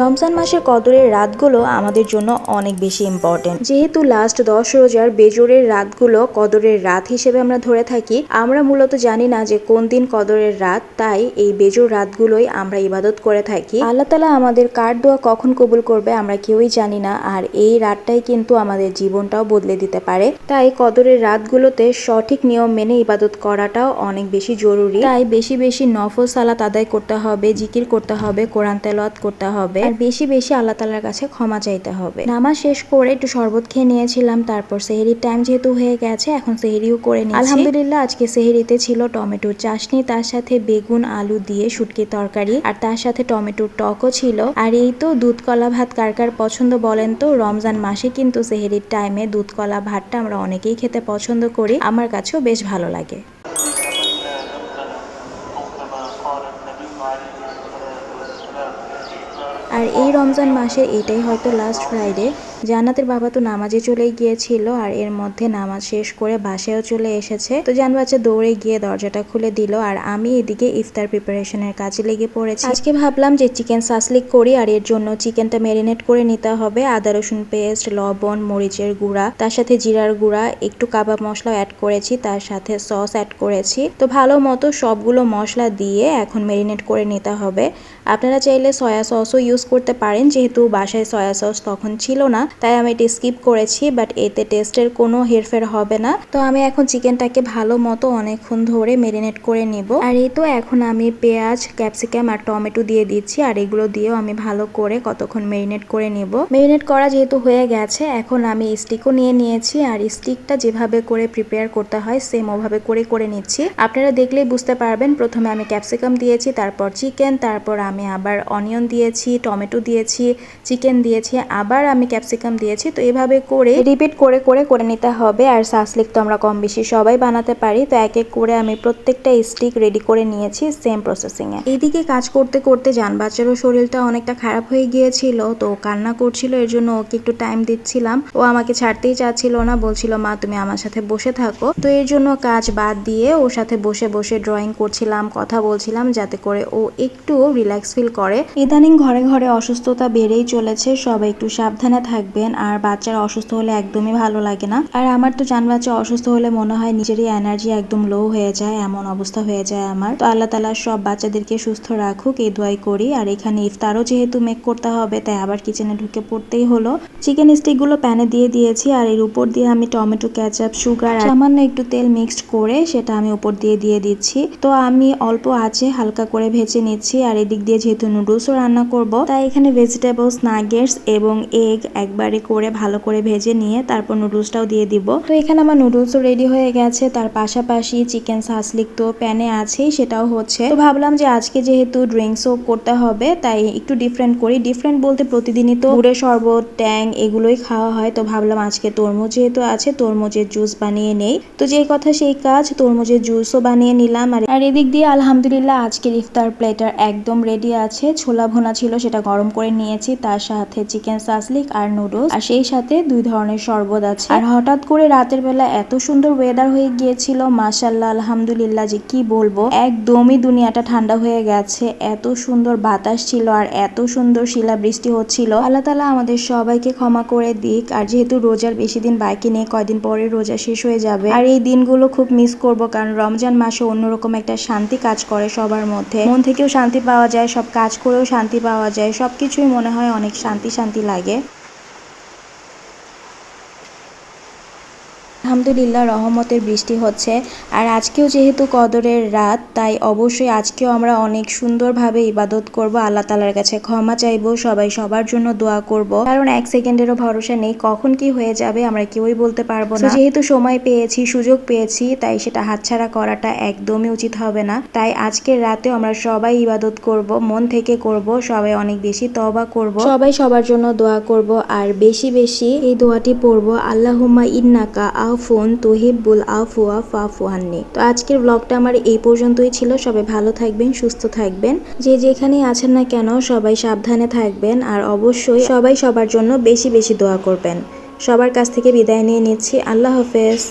রমজান মাসের কদরের রাতগুলো আমাদের জন্য অনেক বেশি ইম্পর্টেন্ট। যেহেতু লাস্ট 10 রোজার বেজোরের রাতগুলো কদরের রাত হিসেবে আমরা ধরে থাকি, আমরা মূলত জানি না যে কোন দিন কদরের রাত, তাই এই বেজোর রাতগুলোই আমরা ইবাদত করে থাকি। আল্লাহ তাআলা আমাদের কার দোয়া কখন কবুল করবে আমরা কেউই জানি না, আর এই রাতটাই কিন্তু আমাদের জীবনটাও বদলে দিতে পারে। তাই কদরের রাতগুলোতে সঠিক নিয়ম মেনে ইবাদত করাটাও অনেক বেশি জরুরি। তাই বেশি বেশি নফল সালাত আদায় করতে হবে, জিকির করতে হবে, কোরআন তেলাওয়াত করতে হবে, আর বেশি বেশি আল্লাহ তাআলার কাছে ক্ষমা চাইতে হবে। নামাজ শেষ করে একটু শরবত খেয়ে নিয়েছিলাম, তারপর সেহরির টাইম যেহেতু হয়ে গেছে এখন সেহরিও করে নিয়েছি। আলহামদুলিল্লাহ আজকে সেহরিতে ছিল টমেটোর চাশনি, তার সাথে বেগুন আলু দিয়ে শুটকি তরকারি, আর তার সাথে টমেটোর টকও ছিল। আর এই তো দুধ কলা ভাত কার কার পছন্দ বলেন তো? রমজান মাসে কিন্তু সেহরির টাইমে দুধ কলা ভাতটা আমরা অনেকেই খেতে পছন্দ করি, আমার কাছেও বেশ ভালো লাগে। আর এই রমজান মাসে এটাই হয়তো লাস্ট ফ্রাইডে। জান্নাতের বাবা তো নামাজে চলে গিয়েছিল, আর এর মধ্যে নামাজ শেষ করে বাসায়ও চলে এসেছে। তো জান বাচ্চা দৌড়ে গিয়ে দরজাটা খুলে দিল, আর আমি এদিকে ইফতার প্রিপারেশনের কাজে লেগে পড়েছি। আজকে ভাবলাম যে চিকেন সাসলিক করি, আর এর জন্য চিকেনটা ম্যারিনেট করে নিতে হবে। আদা রসুন পেস্ট, লবণ, মরিচের গুঁড়া, তার সাথে জিরার গুঁড়া, একটু কাবাব মশলা অ্যাড করেছি, তার সাথে সস অ্যাড করেছি। তো ভালো মতো সবগুলো মশলা দিয়ে এখন ম্যারিনেট করে নিতে হবে। আপনারা চাইলে সয়া সসও ইউজ করতে পারেন, যেহেতু বাসায় সয়া সস তখন ছিল না তাই আমি এটা স্কিপ করেছি, বাট এতে টেস্টের কোনো হেরফের হবে না। তো আমি এখন চিকেনটাকে ভালো মতো অনেকক্ষণ ধরে ম্যারিনেট করে নিব। আর এই তো এখন আমি পেঁয়াজ, ক্যাপসিকাম আর টমেটো দিয়ে দিচ্ছি, আর এগুলো দিয়েও আমি ভালো করে কতক্ষণ ম্যারিনেট করে নিব। ম্যারিনেট করা যেহেতু হয়ে গেছে, এখন আমি স্টিকও নিয়ে নিয়েছি, আর স্টিকটা যেভাবে করে প্রিপেয়ার করতে হয় সেম ওভাবে করে নিচ্ছি। আপনারা দেখলেই বুঝতে পারবেন। প্রথমে আমি ক্যাপসিকাম দিয়েছি, তারপর চিকেন, তারপর আমি আবার অনিয়ন দিয়েছি, টমেটো দিয়েছি, চিকেন দিয়েছি, আবার আমি ক্যাপসিকাম দিয়েছি। তো এভাবে করে রিপিট করে নিতে হবে। আর সাসলিক তো আমরা কম বেশি সবাই বানাতে পারি, তো এক এক করে আমি প্রত্যেকটা স্টিক রেডি করে নিয়েছি সেম প্রসেসিং এ। এইদিকে কাজ করতে করতে জান বাচ্চারও শরীরটা অনেকটা খারাপ হয়ে গিয়েছিল, তো কান্না করছিল, এর জন্য ওকে একটু টাইম দিচ্ছিলাম। ও আমাকে ছাড়তেই চাচ্ছিল না, বলছিল মা তুমি আমার সাথে বসে থাকো। তো এর জন্য কাজ বাদ দিয়ে ওর সাথে বসে বসে ড্রয়িং করছিলাম, কথা বলছিলাম, যাতে করে ও একটু রিল্যাক্স ফিল করে। ইদানিং ঘরে ঘরে অসুস্থতা বেড়েই চলেছে, সবাই একটু সাবধানে থাকবেন। আর বাচ্চারা অসুস্থ হলে একদমই ভালো লাগে না। আর আমার তো জান বাচ্চা অসুস্থ হলে মনে হয় নিজেরই এনার্জি একদম লো হয়ে যায়, এমন অবস্থা হয়ে যায় আমার। তো আল্লাহ তাআলা সব বাচ্চাদেরকে সুস্থ রাখুক এই দোয়াই করি। আর এখানে ইফতারও যেহেতু মেক করতে হবে, তাই আবার কিচেনে ঢুকে পড়তেই হলো। চিকেন স্টিক গুলো প্যানে দিয়ে দিয়েছি, আর এর উপর দিয়ে আমি টমেটো, কেচাপ, সুগার আর সামান্য একটু তেল মিক্সড করে সেটা আমি উপর দিয়ে দিচ্ছি। তো আমি অল্প আঁচে হালকা করে ভেজে নিচ্ছি। আর এদিক দিয়ে যেহেতু নুডলসও রান্না করব, তাই এখানে ভেজিটেবলস, নাগেটস এবং এগ একবারে করে ভালো করে ভেজে নিয়ে তারপর নুডলসটাও দিয়ে দিব। তো এখানে আমার নুডলসও রেডি হয়ে গেছে, তার পাশাপাশি চিকেন সাসলিক তো প্যানে আছেই, সেটাও হচ্ছে। তো ভাবলাম যে আজকে যেহেতু ড্রিঙ্কসও করতে হবে, তাই একটু ডিফারেন্ট করি। ডিফারেন্ট বলতে প্রতিদিনই তো গুড়ের শরবত, ট্যাং এগুলোই খাওয়া হয়, তো ভাবলাম আজকে তরমুজ যেহেতু আছে তরমুজের জুস বানিয়ে নেই। তো যেই কথা সেই কাজ, তরমুজের জুসও বানিয়ে নিলাম। আর এদিক দিয়ে আলহামদুলিল্লাহ আজকের ইফতার প্লেটার একদম রেডি আছে। ছোলা ভুনা ছিল, সেটা গরম করে নিয়েছি, তার সাথে চিকেন সাসলিক আর নুডলস, আর সেই সাথে 2 ধরনের শরবত আছে। আর হঠাৎ করে রাতের বেলা এত সুন্দর ওয়েদার হয়ে গিয়েছিল, মাশাআল্লাহ আলহামদুলিল্লাহ, যে কি বলবো, একদমই দুনিয়াটা ঠান্ডা হয়ে গেছে। এত সুন্দর বাতাস ছিল, আর এত সুন্দর শিলাবৃষ্টি হচ্ছিল। আল্লাহ তাআলা আমাদের সবাইকে ক্ষমা করে দিক। আর যেহেতু রোজার বেশি দিন বাকি নেই, কয়দিন পরে রোজা শেষ হয়ে যাবে, আর এই দিনগুলো খুব মিস করব, কারণ রমজান মাসে অন্যরকম একটা শান্তি কাজ করে সবার মধ্যে। মন থেকেও শান্তি পাওয়া যায়, সব কাজ করেও শান্তি পাওয়া যায়, সবকিছুই মনে হয় অনেক শান্তি শান্তি লাগে। আলহামদুলিল্লাহ রহমতের বৃষ্টি হচ্ছে। আর আজকেও যেহেতু কদরের রাত, তাই অবশ্যই আজকেও আমরা অনেক সুন্দরভাবে ইবাদত করব, আল্লাহ তাআলার কাছে ক্ষমা চাইবো, সবাই সবার জন্য দোয়া করব, কারণ 1 সেকেন্ডেরও ভরসা নেই, কখন কি হয়ে যাবে আমরা কেউই বলতে পারবো না। যেহেতু সময় পেয়েছি, সুযোগ পেয়েছি, তাই সেটা হাতছাড়া করাটা একদমই উচিত হবে না। তাই আজকের রাতে আমরা সবাই ইবাদত করব, মন থেকে করব, সবাই অনেক বেশি তওবা করব, সবাই সবার জন্য দোয়া করব, আর বেশি বেশি এই দোয়াটি পড়ব, আল্লাহুম্মা ইন্নাকা আফুন তুহিব্বুল আফওয়া ফাফু আন্নি। তো আজকের ব্লগটা আমার এই পর্যন্তই ছিল। সবাই ভালো থাকবেন, সুস্থ থাকবেন, যে যেখানেই আছেন না কেন সবাই সাবধানে থাকবেন, আর অবশ্যই সবাই সবার জন্য বেশি বেশি দোয়া করবেন। সবার কাছ থেকে বিদায় নিয়ে নিচ্ছি। আল্লাহ হাফেজ।